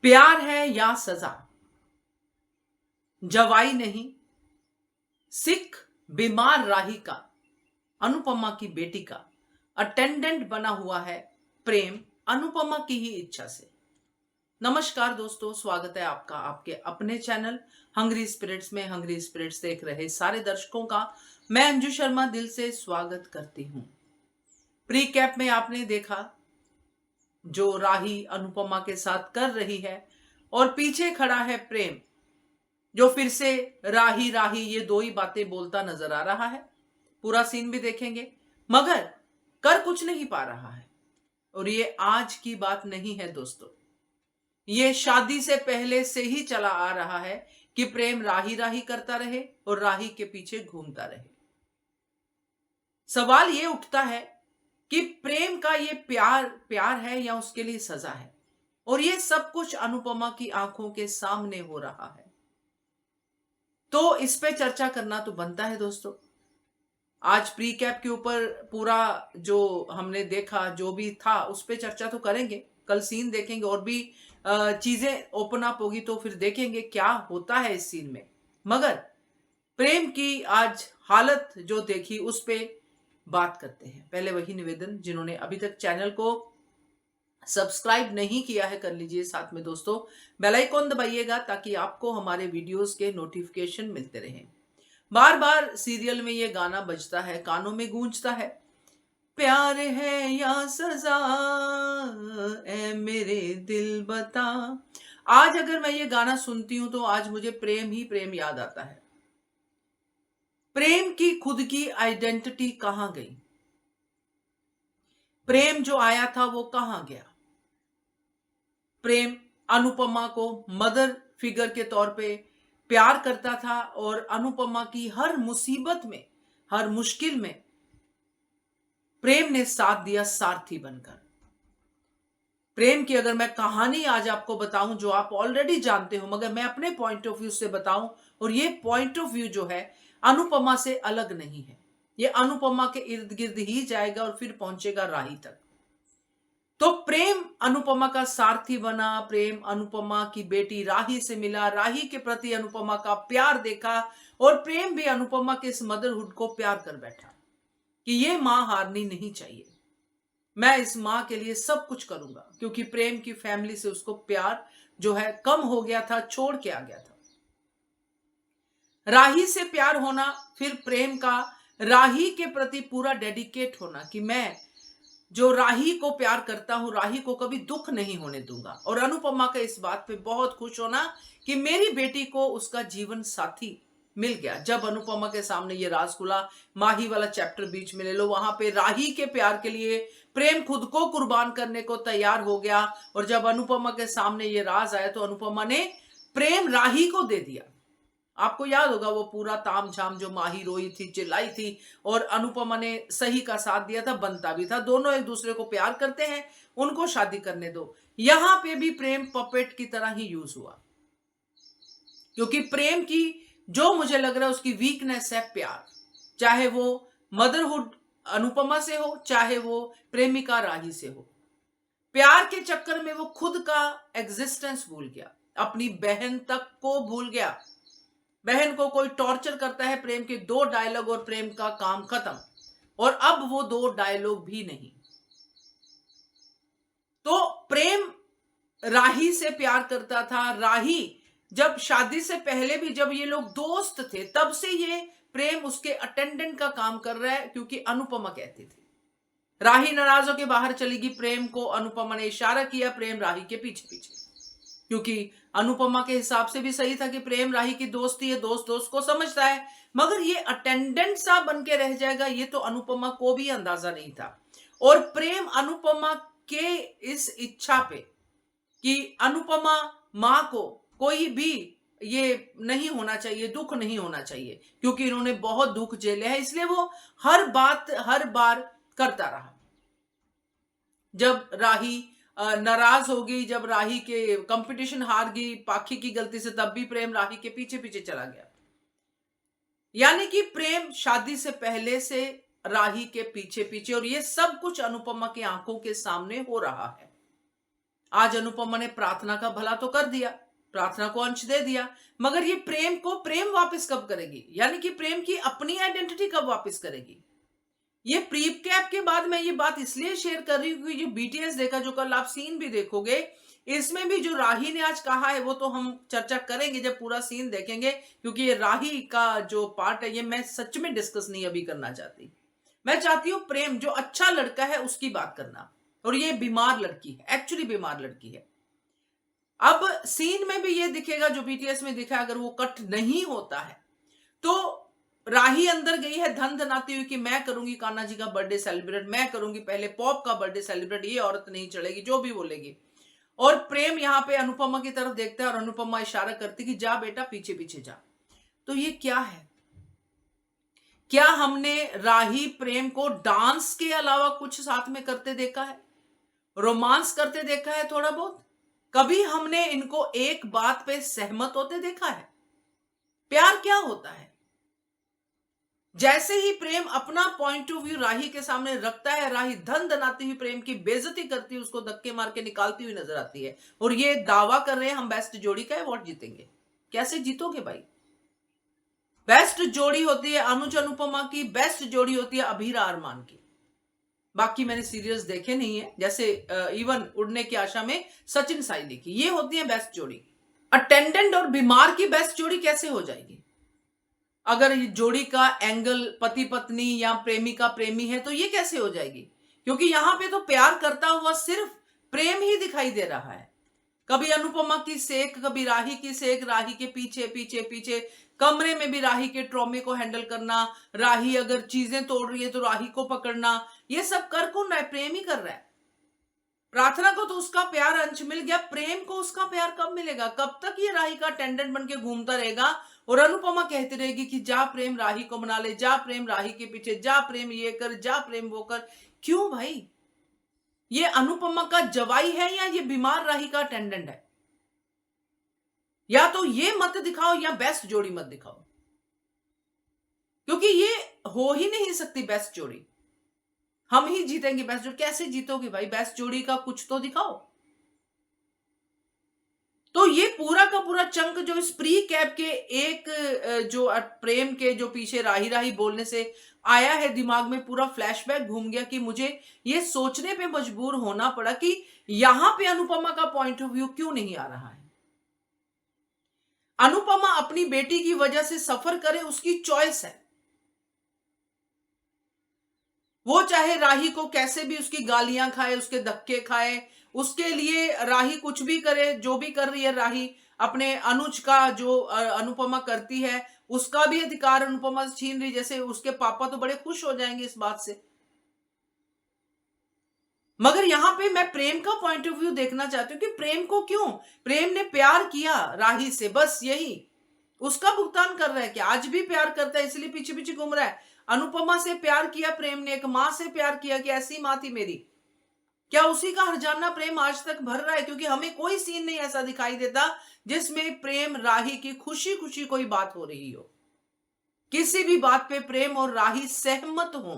प्यार है या सजा, जवाई नहीं, सिख बीमार राही का, अनुपमा की बेटी का अटेंडेंट बना हुआ है प्रेम, अनुपमा की ही इच्छा से। नमस्कार दोस्तों, स्वागत है आपका आपके अपने चैनल हंग्री स्पिरिट्स में। हंग्री स्पिरिट्स देख रहे सारे दर्शकों का मैं अंजू शर्मा दिल से स्वागत करती हूं। प्री कैप में आपने देखा जो राही अनुपमा के साथ कर रही है और पीछे खड़ा है प्रेम, जो फिर से राही राही ये दो ही बातें बोलता नजर आ रहा है। पूरा सीन भी देखेंगे मगर कर कुछ नहीं पा रहा है। और ये आज की बात नहीं है दोस्तों, ये शादी से पहले से ही चला आ रहा है कि प्रेम राही राही करता रहे और राही के पीछे घूमता रहे। सवाल ये उठता है कि प्रेम का ये प्यार है या उसके लिए सजा है। और ये सब कुछ अनुपमा की आंखों के सामने हो रहा है, तो इस पे चर्चा करना तो बनता है दोस्तों। आज प्री कैप के ऊपर पूरा जो हमने देखा जो भी था उस पे चर्चा तो करेंगे, कल सीन देखेंगे और भी चीजें ओपन अप होगी तो फिर देखेंगे क्या होता है इस सीन में। मगर प्रेम की आज हालत जो देखी उस पे बात करते हैं। पहले वही निवेदन, जिन्होंने अभी तक चैनल को सब्सक्राइब नहीं किया है कर लीजिए, साथ में दोस्तों बेल आइकॉन दबाइएगा ताकि आपको हमारे वीडियोस के नोटिफिकेशन मिलते रहें। बार बार सीरियल में ये गाना बजता है, कानों में गूंजता है, प्यार है या सजा ऐ मेरे दिल बता। आज अगर मैं ये गाना सुनती हूं तो आज मुझे प्रेम ही प्रेम याद आता है। प्रेम की खुद की आइडेंटिटी कहां गई? प्रेम जो आया था वो कहां गया? प्रेम अनुपमा को मदर फिगर के तौर पे प्यार करता था और अनुपमा की हर मुसीबत में, हर मुश्किल में प्रेम ने साथ दिया सारथी बनकर। प्रेम की अगर मैं कहानी आज आपको बताऊं जो आप ऑलरेडी जानते हो, मगर मैं अपने पॉइंट ऑफ व्यू से बताऊं, और ये पॉइंट ऑफ व्यू जो है अनुपमा से अलग नहीं है, ये अनुपमा के इर्द गिर्द ही जाएगा और फिर पहुंचेगा राही तक। तो प्रेम अनुपमा का सारथी बना, प्रेम अनुपमा की बेटी राही से मिला, राही के प्रति अनुपमा का प्यार देखा और प्रेम भी अनुपमा के इस मदरहुड को प्यार कर बैठा कि ये मां हारनी नहीं चाहिए, मैं इस मां के लिए सब कुछ करूंगा। क्योंकि प्रेम की फैमिली से उसको प्यार जो है कम हो गया था, छोड़ के आ गया था। राही से प्यार होना, फिर प्रेम का राही के प्रति पूरा डेडिकेट होना कि मैं जो राही को प्यार करता हूं, राही को कभी दुख नहीं होने दूंगा। और अनुपमा का इस बात पे बहुत खुश होना कि मेरी बेटी को उसका जीवन साथी मिल गया। जब अनुपमा के सामने ये रासगुल्ला माही वाला चैप्टर बीच में ले लो, वहां पे राही के प्यार के लिए प्रेम खुद को कुर्बान करने को तैयार हो गया। और जब अनुपमा के सामने ये राज आया तो अनुपमा ने प्रेम राही को दे दिया। आपको याद होगा वो पूरा ताम झाम जो माही रोई थी, चिल्लाई थी और अनुपमा ने सही का साथ दिया था, बनता भी था। दोनों एक दूसरे को प्यार करते हैं, उनको शादी करने दो। यहां पे भी प्रेम पपेट की तरह ही यूज हुआ, क्योंकि प्रेम की जो मुझे लग रहा है उसकी वीकनेस है प्यार। चाहे वो मदरहुड अनुपमा से हो, चाहे वो प्रेमिका राही से हो, प्यार के चक्कर में वो खुद का एग्जिस्टेंस भूल गया, अपनी बहन तक को भूल गया। बहन को कोई टॉर्चर करता है, प्रेम के दो डायलॉग और प्रेम का काम खत्म। और अब वो दो डायलॉग भी नहीं। तो प्रेम राही से प्यार करता था। राही जब शादी से पहले भी जब ये लोग दोस्त थे तब से ये प्रेम उसके अटेंडेंट का काम कर रहा है, क्योंकि अनुपमा कहती थी। राही नाराज होकर बाहर चली गई, प्रेम को अनुपमा ने इशारा किया, प्रेम राही के पीछे पीछे, क्योंकि अनुपमा के हिसाब से भी सही था कि प्रेम राही की दोस्ती है, दोस्त दोस्त को समझता है। मगर ये अटेंडेंट सा बन के रह जाएगा, ये तो अनुपमा को भी अंदाजा नहीं था। और प्रेम अनुपमा के इस इच्छा पे कि अनुपमा मां को कोई भी ये नहीं होना चाहिए, दुख नहीं होना चाहिए, क्योंकि इन्होंने बहुत दुख झेले है, इसलिए वो हर बात हर बार करता रहा। जब राही नाराज हो गई, जब राही के कंपटीशन हार गई पाखी की गलती से, तब भी प्रेम राही के पीछे पीछे चला गया। यानी कि प्रेम शादी से पहले से राही के पीछे पीछे, और ये सब कुछ अनुपमा की आंखों के सामने हो रहा है। आज अनुपमा ने प्रार्थना का भला तो कर दिया, प्रार्थना को अंश दे दिया, मगर ये प्रेम को प्रेम वापस कब करेगी? यानी कि प्रेम की अपनी आइडेंटिटी कब वापस करेगी? ये प्री कैप के बाद मैं ये बात इसलिए शेयर कर रही हूँ क्योंकि जो बीटीएस देखा, जो कल आप सीन भी देखोगे, इसमें भी जो राही ने आज कहा है वो तो हम चर्चा करेंगे जब पूरा सीन देखेंगे, क्योंकि ये राही का जो पार्ट है ये मैं सच में डिस्कस नहीं अभी करना चाहती। मैं चाहती हूँ प्रेम जो अच्छा लड़का है उसकी बात करना, और ये बीमार लड़की है, एक्चुअली बीमार लड़की है। अब सीन में भी ये दिखेगा जो बीटीएस में दिखा, अगर वो कट नहीं होता है तो राही अंदर गई है धन धनाती हुई कि मैं करूंगी कान्हा जी का बर्थडे सेलिब्रेट, मैं करूंगी पहले पॉप का बर्थडे सेलिब्रेट, ये औरत नहीं चलेगी, जो भी बोलेगी। और प्रेम यहां पे अनुपमा की तरफ देखता है और अनुपमा इशारा करती कि जा बेटा पीछे पीछे जा। तो ये क्या है? क्या हमने राही प्रेम को डांस के अलावा कुछ साथ में करते देखा है? रोमांस करते देखा है थोड़ा बहुत? कभी हमने इनको एक बात पे सहमत होते देखा है? प्यार क्या होता है? जैसे ही प्रेम अपना पॉइंट ऑफ व्यू राही के सामने रखता है, राही धन धनाती हुई प्रेम की बेइज्जती करती हुई, उसको धक्के मार के निकालती हुई नजर आती है, और ये दावा कर रहे हैं हम बेस्ट जोड़ी का अवार्ड जीतेंगे। कैसे जीतोगे भाई? बेस्ट जोड़ी होती है अनुज अनुपमा की, बेस्ट जोड़ी होती है अभीरा अरमान की। बाकी मैंने सीरियल्स देखे नहीं है, जैसे इवन उड़ने की आशा में सचिन साइली की, ये होती है बेस्ट जोड़ी। अटेंडेंट और बीमार की बेस्ट जोड़ी कैसे हो जाएगी? अगर ये जोड़ी का एंगल पति पत्नी या प्रेमिका प्रेमी है तो ये कैसे हो जाएगी? क्योंकि यहां पे तो प्यार करता हुआ सिर्फ प्रेम ही दिखाई दे रहा है। कभी अनुपमा की सेक, कभी राही की सेक, राही के पीछे पीछे पीछे, कमरे में भी राही के ट्रॉमे को हैंडल करना, राही अगर चीजें तोड़ रही है तो राही को पकड़ना, ये सब कर कौन रहा है? प्रेम ही कर रहा है। प्रार्थना को तो उसका प्यार अंश मिल गया, प्रेम को उसका प्यार कब मिलेगा? कब तक ये राही का अटेंडेंट बन के घूमता रहेगा और अनुपमा कहती रहेगी कि जा प्रेम राही को मना ले, जा प्रेम राही के पीछे, जा प्रेम ये कर, जा प्रेम वो कर। क्यों भाई? ये अनुपमा का जवाई है या ये बीमार राही का अटेंडेंट है? या तो ये मत दिखाओ या बेस्ट जोड़ी मत दिखाओ, क्योंकि ये हो ही नहीं सकती बेस्ट जोड़ी। हम ही जीतेंगे बेस्ट जोड़ी, कैसे जीतोगे भाई? बेस्ट जोड़ी का कुछ तो दिखाओ। तो ये पूरा का पूरा चंक जो इस प्री कैप के एक जो प्रेम के जो पीछे राही राही बोलने से आया है, दिमाग में पूरा फ्लैशबैक घूम गया कि मुझे ये सोचने पे मजबूर होना पड़ा कि यहां पे अनुपमा का पॉइंट ऑफ व्यू क्यों नहीं आ रहा है। अनुपमा अपनी बेटी की वजह से सफर करे, उसकी चॉइस है। वो चाहे राही को कैसे भी उसकी गालियां खाए, उसके धक्के खाए, उसके लिए राही कुछ भी करे, जो भी कर रही है राही अपने अनुज का जो अनुपमा करती है उसका भी अधिकार अनुपमा से छीन रही। जैसे उसके पापा तो बड़े खुश हो जाएंगे इस बात से, मगर यहां पे मैं प्रेम का पॉइंट ऑफ व्यू देखना चाहती हूँ कि प्रेम को क्यों? प्रेम ने प्यार किया राही से, बस यही उसका भुगतान कर रहा है। क्या आज भी प्यार करता है इसलिए पीछे पीछे घूम रहा है? अनुपमा से प्यार किया प्रेम ने, एक मां से प्यार किया कि ऐसी मां थी मेरी, क्या उसी का हरजाना प्रेम आज तक भर रहा है? क्योंकि हमें कोई सीन नहीं ऐसा दिखाई देता जिसमें प्रेम राही की खुशी खुशी कोई बात हो रही हो, किसी भी बात पे प्रेम और राही सहमत हो।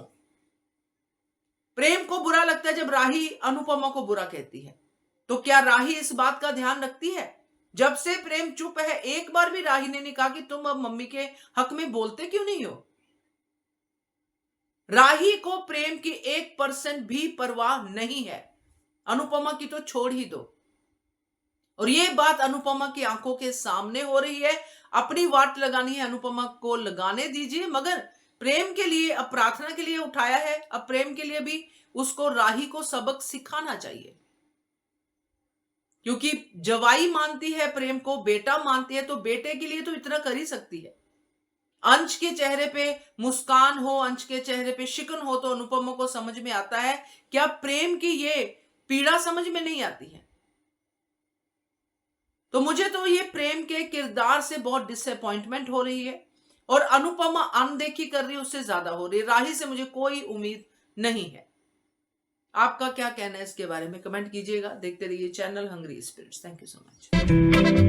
प्रेम को बुरा लगता है जब राही अनुपमा को बुरा कहती है, तो क्या राही इस बात का ध्यान रखती है? जब से प्रेम चुप है, एक बार भी राही ने नहीं कहा कि तुम अब मम्मी के हक में बोलते क्यों नहीं हो। राही को प्रेम की 1% भी परवाह नहीं है, अनुपमा की तो छोड़ ही दो। और ये बात अनुपमा की आंखों के सामने हो रही है। अपनी वाट लगानी है अनुपमा को लगाने दीजिए, मगर प्रेम के लिए, अब प्रार्थना के लिए उठाया है, अब प्रेम के लिए भी उसको राही को सबक सिखाना चाहिए। क्योंकि जवाई मानती है प्रेम को, बेटा मानती है, तो बेटे के लिए तो इतना कर ही सकती है। अंश के चेहरे पे मुस्कान हो, अंश के चेहरे पे शिकन हो, तो अनुपमा को समझ में आता है। क्या प्रेम की ये पीड़ा समझ में नहीं आती है? तो मुझे तो ये प्रेम के किरदार से बहुत डिसअपॉइंटमेंट हो रही है, और अनुपमा अनदेखी कर रही है उससे ज्यादा हो रही है। राही से मुझे कोई उम्मीद नहीं है। आपका क्या कहना है इसके बारे में? कमेंट कीजिएगा। देखते रहिए channel hungry spirits. Thank you so much.